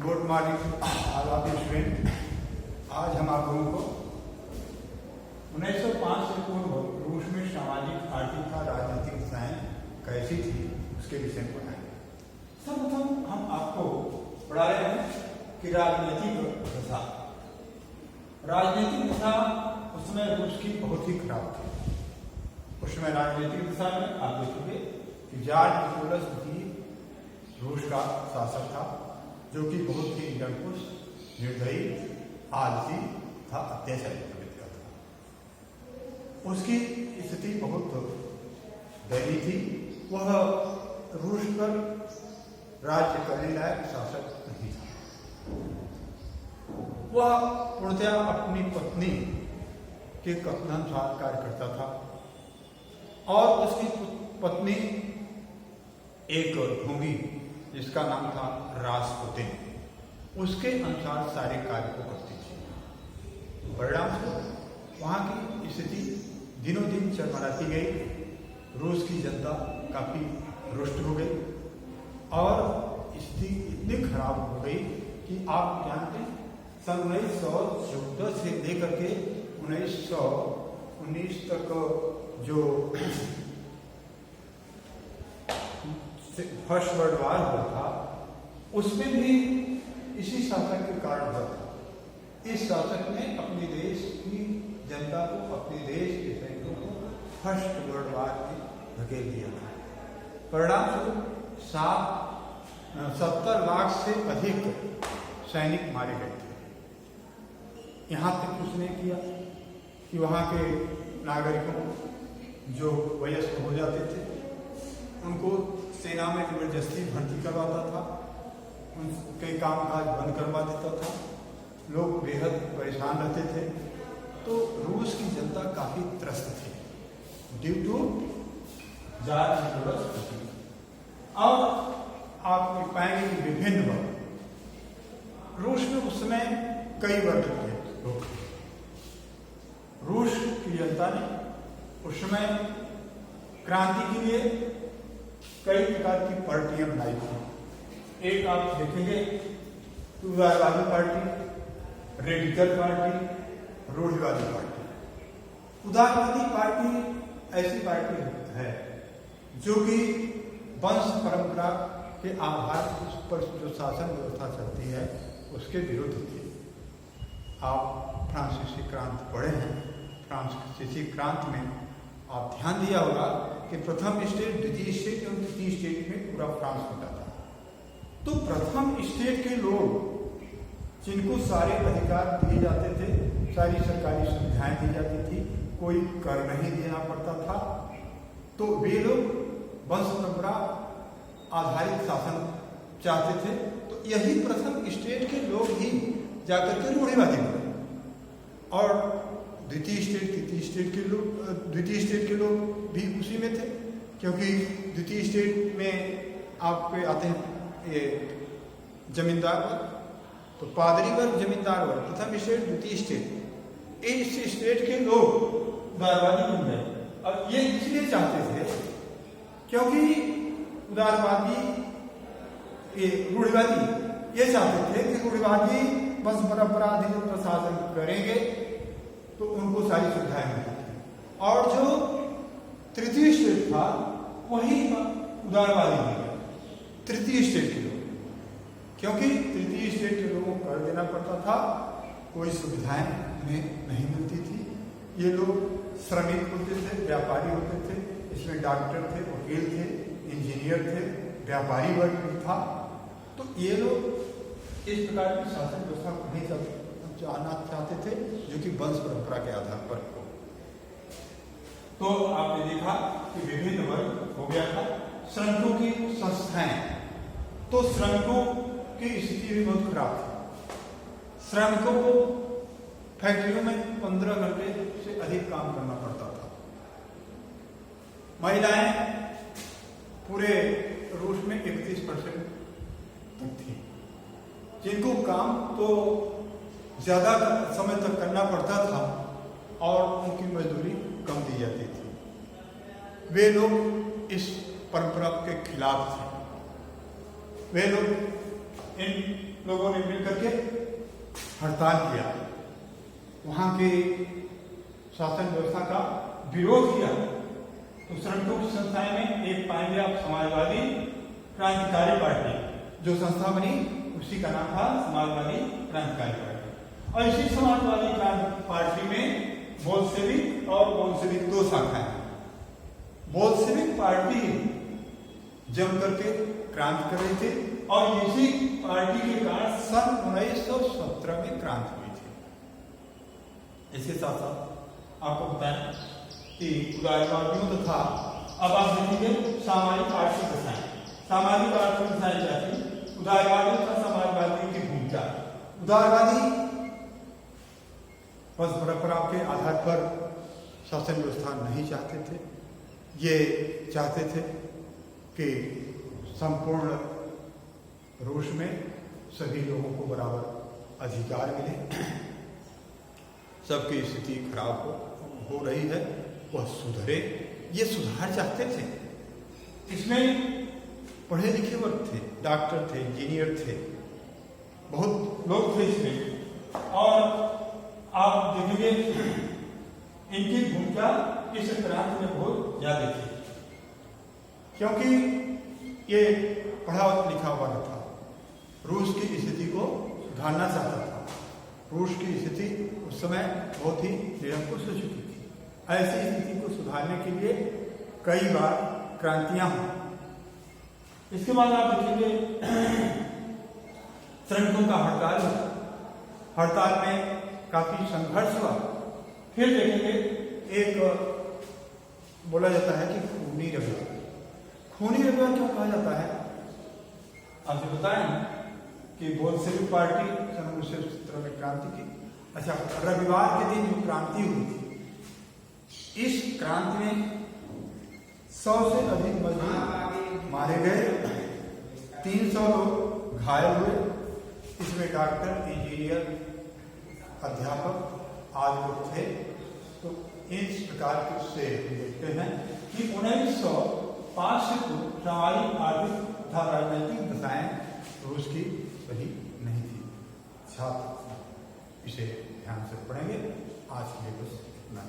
Good morning आदाब student. आज हम आप लोगों को 1905 से पूर्व रूस में सामाजिक आर्थिक और राजनीतिक दशाएं कैसी थी उसके विषय में पढ़ाएंगे। सर्वप्रथम हम आपको पढ़ा रहे हैं कि राजनीतिक दशा उस समय रूस की बहुत ही खराब थी। उस समय राजनीतिक दशा में आप देखोगे कि जार निकोलस द्वितीय रूस का शासक था, जो कि बहुत ही निरंकुश, निर्दयी, आलसी था, अत्याचारी प्रवृत्ति का था। उसकी स्थिति बहुत दयनीय थी। वह रूस पर राज्य करने लायक शासक नहीं था। वह पूर्णतया अपनी पत्नी के कथनानुसार कार्य करता था और उसकी पत्नी एक ढोंगी जिसका नाम था रासपुतिन, उसके अनुसार सारे कार्य को करती थी। परिणाम स्वरूप वहाँ की स्थिति दिनों दिन चरमराती गई। रूस की जनता काफी रुष्ट हो गई और स्थिति इतनी खराब हो गई कि आप जानते हैं सन 1914 से लेकर के 1919 तक जो फर्स्ट वर्ल्ड वार हुआ था, उसमें भी इसी शासक के कारण हुआ था। इस शासक ने अपने देश की जनता को, अपने देश के सैनिकों को फर्स्ट वर्ल्ड वार में धकेल दिया था। परिणाम स्वरूप 70 लाख से अधिक सैनिक मारे गए थे। यहाँ तक उसने किया कि वहाँ के नागरिकों जो वयस्क हो जाते थे उनको सेना में जबरदस्ती भर्ती करवाता था, उनके काम काज बंद करवा देता था। लोग बेहद परेशान रहते थे। तो रूस की जनता काफी त्रस्त थी ड्यू टू जार निकोलस। और आप पाएंगे कि विभिन्न वर्ग रूस में उस समय कई वर्ग थे लोग। रूस की जनता ने उस समय क्रांति के लिए कई प्रकार की पार्टियां बनाई थी। एक आप देखेंगे उदारवादी पार्टी, रेडिकल पार्टी, रूढ़िवादी पार्टी। उदारवादी पार्टी ऐसी पार्टी है जो कि वंश परंपरा के आधार पर जो शासन व्यवस्था चलती है उसके विरुद्ध थी। आप फ्रांसीसी क्रांति पढ़े हैं। फ्रांसीसी क्रांति में आप ध्यान दिया होगा कि प्रथम स्टेट, द्वितीय स्टेट और तृतीय स्टेट में पूरा फ्रांस बटा था। तो प्रथम स्टेट के लोग जिनको सारे अधिकार दिए जाते थे, सारी सरकारी सुविधाएं दी जाती थी, कोई कर नहीं देना पड़ता था, तो वे लोग वंश परंपरा आधारित शासन चाहते थे। तो यही प्रथम स्टेट के लोग ही जाकर के रूढ़िवादी बने और द्वितीय स्टेट के लोग भी उसी में थे, क्योंकि द्वितीय स्टेट में आपके आते हैं ये जमींदार वर्ग, तो पादरी वर्ग, जमींदार वर्ग, प्रथम स्टेट, द्वितीय स्टेट। इस स्टेट के लोग उदारवादी बन गए और ये इसलिए चाहते थे क्योंकि उदारवादी, ये रूढ़िवादी ये चाहते थे कि रूढ़िवादी वंश परंपरा अधिक प्रशासन करेंगे तो उनको सारी सुविधाएं मिलेंगी। और जो तृतीय स्टेट था वही उदारवादी हो गया, तृतीय स्टेट के लोग, क्योंकि तृतीय स्टेट के लोगों को कर देना पड़ता था, कोई सुविधाएं उन्हें नहीं मिलती थी। ये लोग श्रमिक होते थे, व्यापारी होते थे। इसमें डॉक्टर थे, वकील थे, इंजीनियर थे, व्यापारी वर्ग भी था। तो ये लोग इस प्रकार की शासन व्यवस्था को नहीं जाना चाहते थे जो कि वंश परंपरा के आधार पर हो। तो आपने देखा कि विभिन्न वर्ग हो गया था। श्रमिकों की संस्थाएं, तो श्रमिकों की स्थिति भी बहुत खराब थी। श्रमिकों को फैक्ट्रियों में 15 घंटे से अधिक काम करना पड़ता था। महिलाएं पूरे रूस में 31% तक थी, जिनको काम तो ज्यादा समय तक करना पड़ता था और उनकी मजदूरी कम दी जाती थी। वे लोग इस परंपरा के खिलाफ थे। वे लोग इन लोगों ने मिलकर के हड़ताल किया, वहां के शासन व्यवस्था का विरोध किया। तो श्रमिकों की संस्थाएं में एक पाएंगे आप समाजवादी क्रांतिकारी पार्टी, जो संस्था बनी उसी का नाम था समाजवादी क्रांतिकारी पार्टी। और इसी समाजवादी क्रांति पार्टी में बोल्शेविक और बोल्शेविक दो शाखाएं हैं। बोल्शेविक पार्टी जम करके क्रांति कर रही थी और इसी पार्टी के कारण सन 1917 में क्रांति हुई थी। इसके साथ साथ आपको बताएं कि उदारवादियों तथा अब आप देखेंगे सामाजिक आर्थिक दशाएं। सामाजिक आर्थिक दशाएं क्या थी? उदारवादी तथा समाजवादी की भूमिका। उदारवादी बस परंपरा के आधार पर शासन व्यवस्था नहीं चाहते थे, ये चाहते थे कि संपूर्ण रूस में सभी लोगों को बराबर अधिकार मिले, सबकी स्थिति खराब हो रही है वह सुधरे, ये सुधार चाहते थे। इसमें पढ़े लिखे वर्ग थे, डॉक्टर थे, इंजीनियर थे, बहुत लोग थे इसमें। और आप देखेंगे इनकी भूमिका इस क्रांति में बहुत ज्यादा थी, क्योंकि ये पढ़ा लिखा हुआ न था, रूस की स्थिति को सुधारना चाहता था। रूस की स्थिति उस समय बहुत ही निरंकुश हो चुकी थी। ऐसी स्थिति को सुधारने के लिए कई बार क्रांतियां हुई। इसके बाद आप देखेंगे श्रमिकों का हड़ताल में काफी संघर्ष हुआ। फिर देखेंगे एक बोला जाता है कि खूनी रविवार। खूनी रविवार क्यों कहा जाता है? आपसे बताएं कि बोल्शेविक पार्टी सन 1917 में क्रांति की। अच्छा, रविवार के दिन जो क्रांति हुई थी, इस क्रांति में 100 से अधिक मजदूर मारे गए, 300 लोग घायल हुए। इसमें डॉक्टर, इंजीनियर, अध्यापक आदि लोग थे। तो इस प्रकार से देखते हैं कि 1905 से तो सामाजिक, आर्थिक तथा राजनीतिक दशाएं रूस की सही नहीं थी। छात्र इसे ध्यान से पढ़ेंगे। आज के लिए बस इतना।